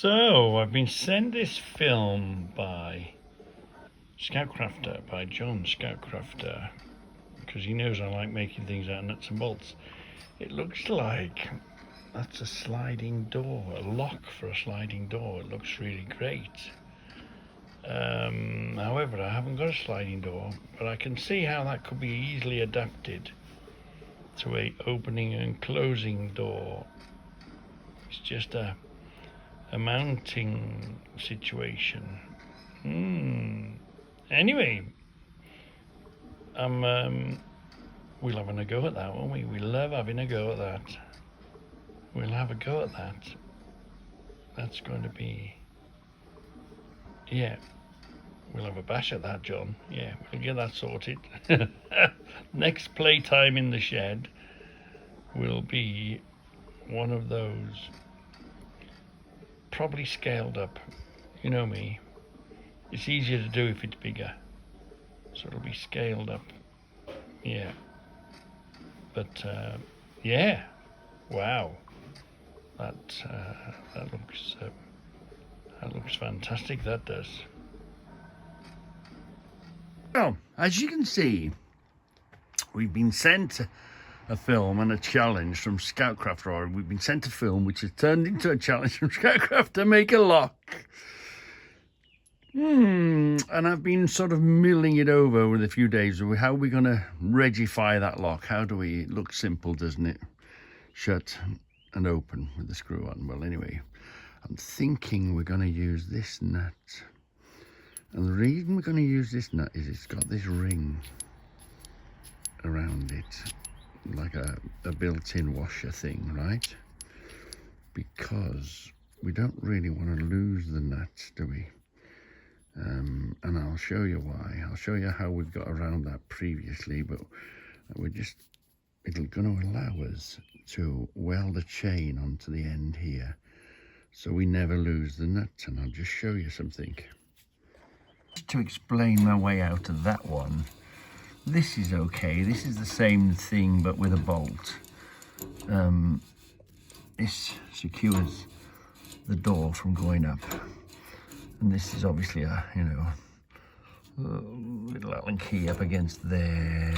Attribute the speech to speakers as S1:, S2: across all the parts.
S1: So, I've been sent this film by Scoutcrafter, by John Scoutcrafter, because he knows I like making things out of nuts and bolts. It looks like that's a sliding door, a lock for a sliding door. It looks really great. However, I haven't got a sliding door, but I can see how that could be easily adapted to a opening and closing door. It's just a mounting situation. Anyway, we'll having a go at that, won't we? We love having a go at that. We'll have a go at that. That's going to be, yeah, we'll have a bash at that, John. Yeah, we'll get that sorted. Next playtime in the shed will be one of those, probably scaled up. You know me, it's easier to do if it's bigger, so it'll be scaled up. Yeah, but yeah, wow, that looks fantastic. That does. Well, as you can see, we've been sent a film and a challenge from Scoutcrafter, or we've been sent a film which has turned into a challenge from Scoutcrafter to make a lock. And I've been sort of milling it over with a few days. How are we going to regify that lock? How do we? It looks simple, doesn't it? Shut and open with the screw on. Well, anyway, I'm thinking we're going to use this nut. And the reason we're going to use this nut is it's got this ring around it, like a built-in washer thing, right? Because we don't really want to lose the nut, do we? And I'll show you why. I'll show you how we've got around that previously, but it'll going to allow us to weld a chain onto the end here, so we never lose the nut. And I'll just show you something. To explain my way out of that one, this is okay. This is the same thing but with a bolt. This secures the door from going up, and this is obviously a little Allen key up against there.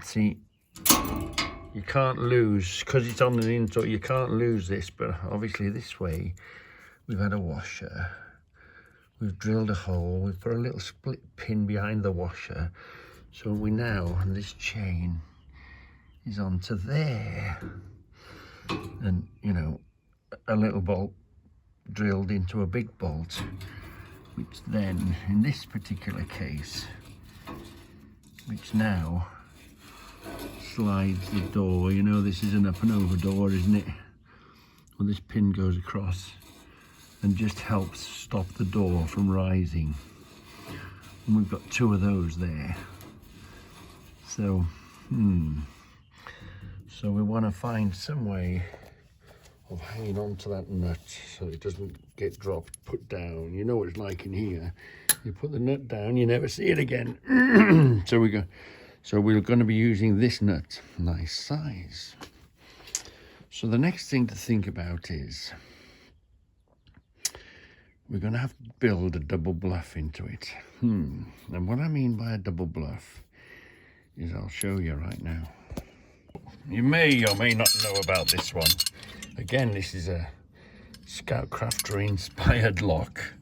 S1: See, you can't lose, because it's on an insole, you can't lose this, but obviously this way we've had a washer. We've drilled a hole, we've put a little split pin behind the washer, so we now, and this chain is onto there, and a little bolt drilled into a big bolt, which then, in this particular case, which now slides the door. This is an up and over door, isn't it? Well, this pin goes across and just helps stop the door from rising. And we've got two of those there. So, so we want to find some way of hanging on to that nut so it doesn't get dropped, put down. You know what it's like in here. You put the nut down, you never see it again. So we're going to be using this nut, nice size. So the next thing to think about is we're going to have to build a double bluff into it. And what I mean by a double bluff is, I'll show you right now. You may or may not know about this one. Again, this is a Scoutcrafter inspired lock.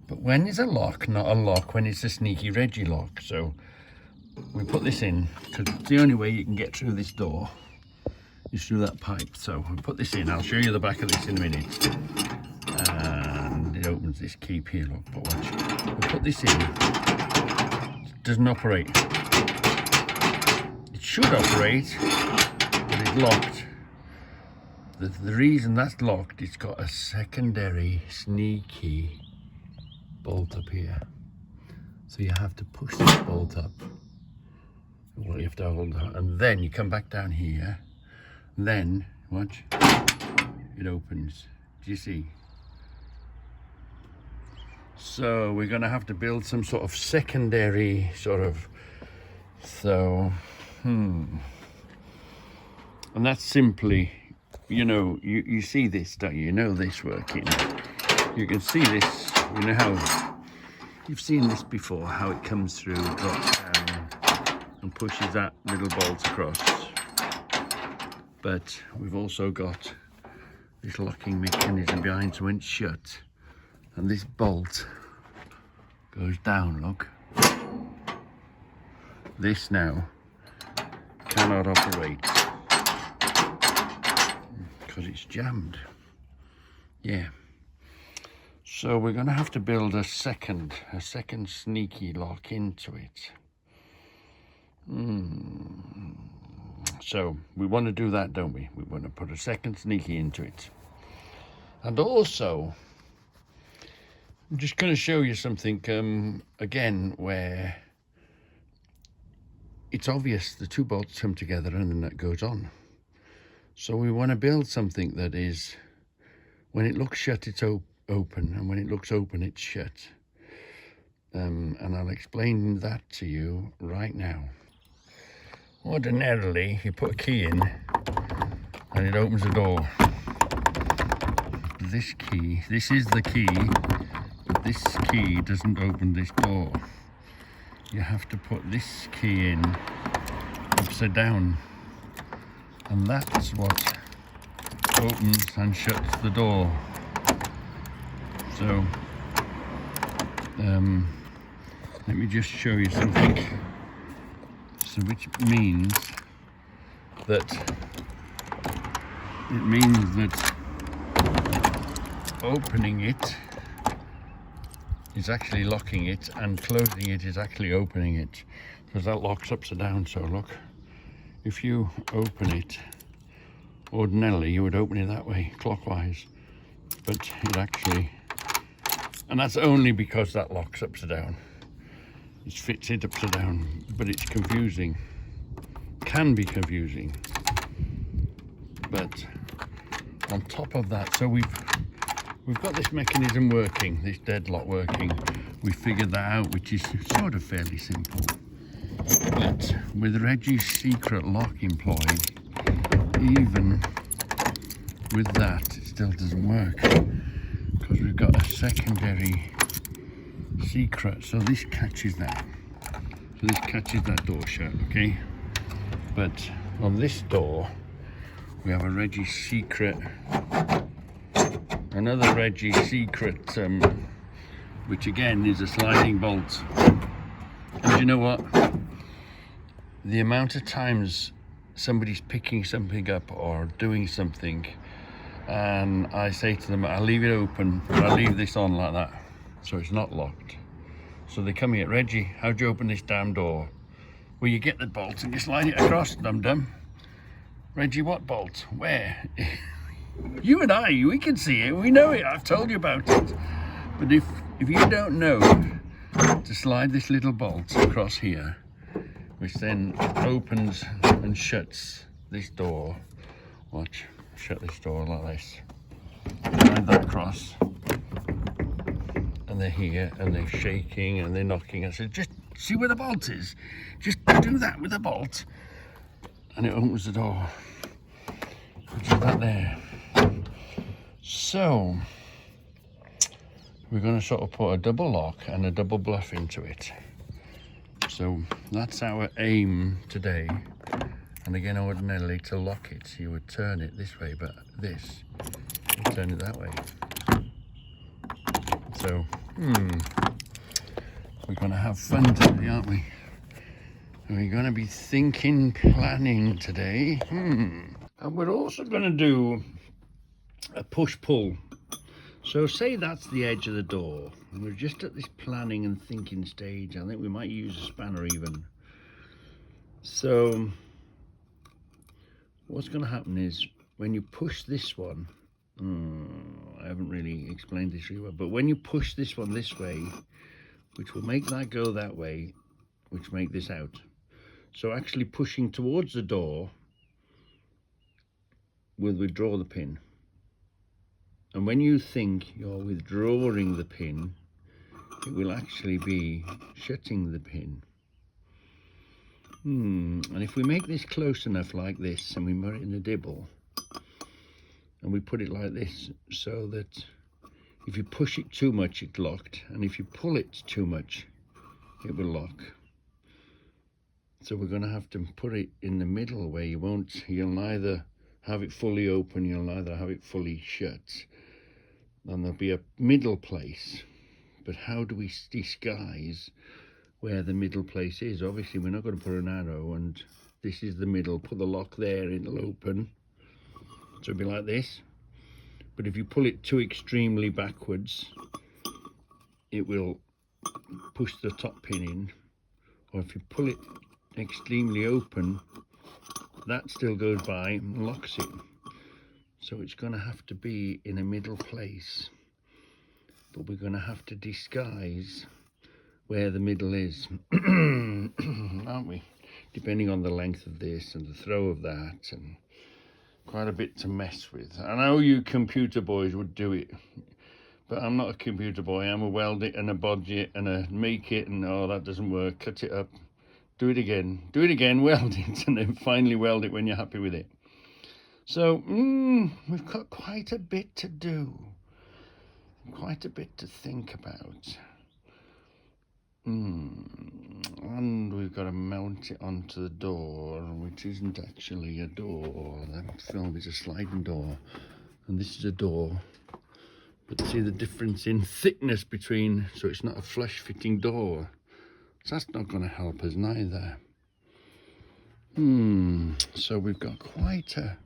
S1: But when it's a lock, not a lock, when it's a sneaky Reggie lock. So we put this in, because the only way you can get through this door is through that pipe. So we put this in. I'll show you the back of this in a minute. And it opens this keep here, look, but watch. We put this in. It doesn't operate. It should operate, but it's locked. The reason that's locked, it's got a secondary sneaky bolt up here. So you have to push this bolt up. Well, you have to hold that, and then you come back down here. And then, watch, it opens. Do you see? So we're going to have to build some sort of secondary and that's simply you know, you see this, don't you? You know this working. You can see this, you know how, you've seen this before, how it comes through, drops down and pushes that little bolt across. But we've also got this locking mechanism behind, so when it's shut, and this bolt goes down, look. This now cannot operate because it's jammed. Yeah. So we're going to have to build a second sneaky lock into it. So we want to do that, don't we? We want to put a second sneaky into it. And also, I'm just going to show you something again where it's obvious the two bolts come together and the nut goes on. So we want to build something that is, when it looks shut, it's open, and when it looks open, it's shut. And I'll explain that to you right now. Ordinarily, you put a key in and it opens the door. This key, this is the key, but this key doesn't open this door. You have to put this key in upside down, and that's what opens and shuts the door. So let me just show you something. So which means that opening it is actually locking it, and closing it is actually opening it, because that locks upside down. So look, if you open it, ordinarily you would open it that way, clockwise, but it actually, and that's only because that locks upside down. It fits it upside down, but it's confusing, can be confusing. But on top of that, so we've got this mechanism working, this deadlock working. We figured that out, which is sort of fairly simple. But with Reggie's secret lock employed, even with that, it still doesn't work, because we've got a secondary secret. So this catches that. So this catches that door shut, okay? But on this door, we have a Reggie's secret, another Reggie's secret, which again is a sliding bolt. And you know what? The amount of times somebody's picking something up or doing something, and I say to them, I'll leave it open, but I'll leave this on like that, so it's not locked. So they come here, Reggie, how'd you open this damn door? Well, you get the bolt and you slide it across, dum-dum. Reggie, what bolt? Where? You and I, we can see it, we know it, I've told you about it. But if you don't know to slide this little bolt across here, which then opens and shuts this door, watch, shut this door like this, slide that across, and they're here and they're shaking and they're knocking. I said, just see where the bolt is, just do that with the bolt, and it opens the door, which is that there. So we're going to sort of put a double lock and a double bluff into it. So that's our aim today. And again, ordinarily to lock it, you would turn it this way, but this, you turn it that way. So, we're going to have fun today, aren't we? We're going to be thinking, planning today. And we're also going to do a push-pull. So say that's the edge of the door, and we're just at this planning and thinking stage. I think we might use a spanner even. So what's going to happen is when you push this one, I haven't really explained this really well, but when you push this one this way, which will make that go that way, which make this out. So actually pushing towards the door will withdraw the pin. And when you think you're withdrawing the pin, it will actually be shutting the pin. And if we make this close enough like this and we put it in a dibble, and we put it like this so that if you push it too much, it's locked, and if you pull it too much, it will lock. So we're going to have to put it in the middle where you'll neither have it fully open, you'll neither have it fully shut, and there'll be a middle place. But how do we disguise where the middle place is? Obviously we're not going to put an arrow, and this is the middle. Put the lock there, it'll open, so it'll be like this. But if you pull it too extremely backwards, it will push the top pin in, or if you pull it extremely open, that still goes by and locks it. So it's going to have to be in a middle place, but we're going to have to disguise where the middle is, aren't we? Depending on the length of this and the throw of that, and quite a bit to mess with. I know you computer boys would do it, but I'm not a computer boy. I'm a weld it and a bodge it and a make it, and oh, that doesn't work, cut it up, do it again, weld it, and then finally weld it when you're happy with it. So we've got quite a bit to do, quite a bit to think about. And we've got to mount it onto the door, which isn't actually a door. That film is a sliding door, and this is a door. But see the difference in thickness between, so it's not a flush fitting door. So that's not going to help us neither. So we've got quite a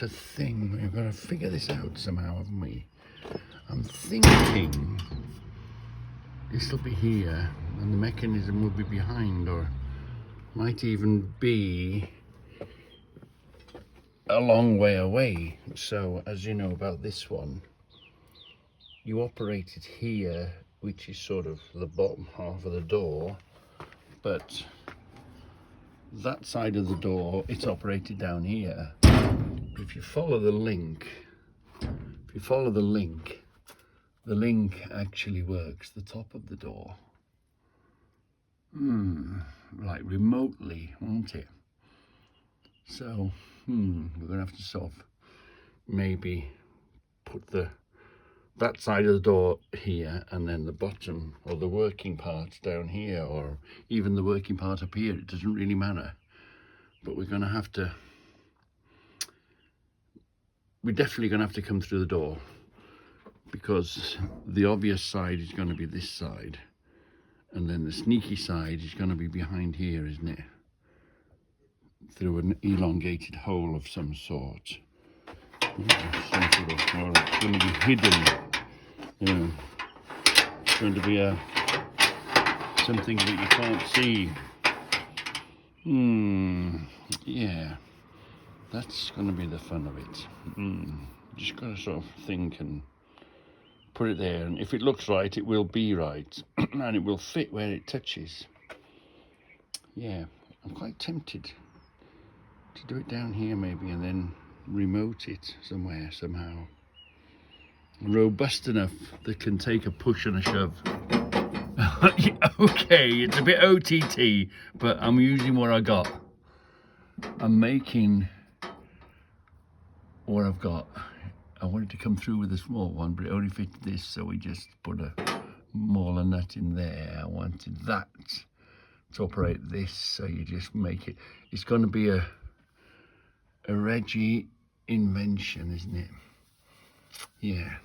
S1: thing. We've got to figure this out somehow, haven't we? I'm thinking this will be here and the mechanism will be behind, or might even be a long way away. So as you know about this one, you operate it here, which is sort of the bottom half of the door, but that side of the door, it's operated down here. But if you follow the link, the link actually works the top of the door. Like remotely, won't it? So, we're gonna have to sort of maybe put that side of the door here, and then the bottom or the working part down here, or even the working part up here. It doesn't really matter. But we're definitely gonna have to come through the door, because the obvious side is going to be this side, and then the sneaky side is going to be behind here, isn't it? Through an elongated hole of some sort. It's going to be hidden. It's going to be something that you can't see. Yeah, that's going to be the fun of it. Just got to sort of think and put it there, and if it looks right, it will be right, and it will fit where it touches. Yeah, I'm quite tempted to do it down here maybe, and then remote it somewhere somehow. Robust enough that can take a push and a shove. Okay, it's a bit OTT, but I'm using what I got. I'm making what I've got. I wanted to come through with a small one, but it only fitted this, so we just put a smaller nut in there. I wanted that to operate this, so you just make it. It's going to be a Reggie invention, isn't it? Yeah.